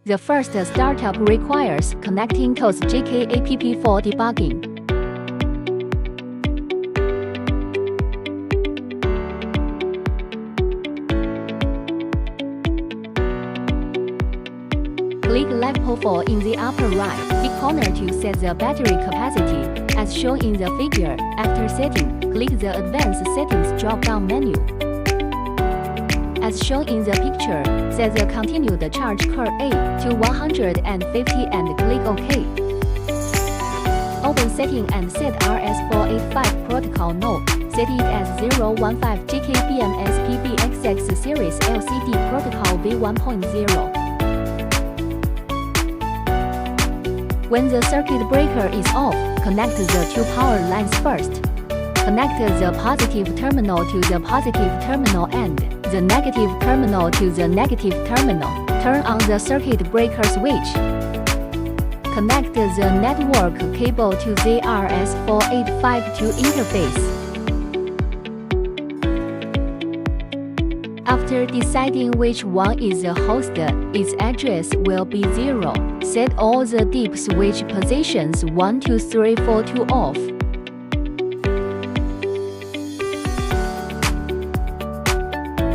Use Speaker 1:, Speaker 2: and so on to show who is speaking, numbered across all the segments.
Speaker 1: The first startup requires connecting to JK app4 debugging. Click LiFePo4 in the upper right corner to set the battery capacity, as shown in the figure. After setting, click the Advanced Settings drop-down menu. As shown in the picture, set the continued charge curve A to 150 and click OK. Open setting and set RS485 protocol node. Set it as 015 JK BMS PB2A16S series LCD protocol V1.0. When the circuit breaker is off, connect the two power lines first. Connect the positive terminal to the positive terminal and the negative terminal to the negative terminal. Turn on the circuit breaker switch. Connect the network cable to the RS485 interface. After deciding which one is the host, its address will be 0. Set all the dip switch positions 1, 2, 3, 4 to off.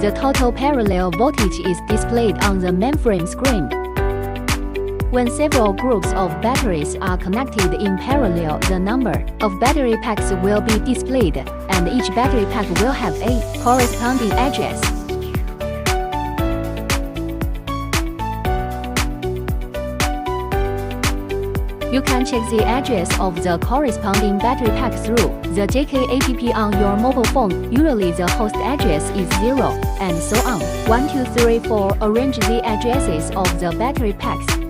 Speaker 1: The total parallel voltage is displayed on the mainframe screen. When several groups of batteries are connected in parallel, the number of battery packs will be displayed, and each battery pack will have a corresponding address. You can check the address of the corresponding battery pack through the JK app on your mobile phone. Usually the host address is 0, and so on. 1, 2, 3, 4. Arrange the addresses of the battery packs.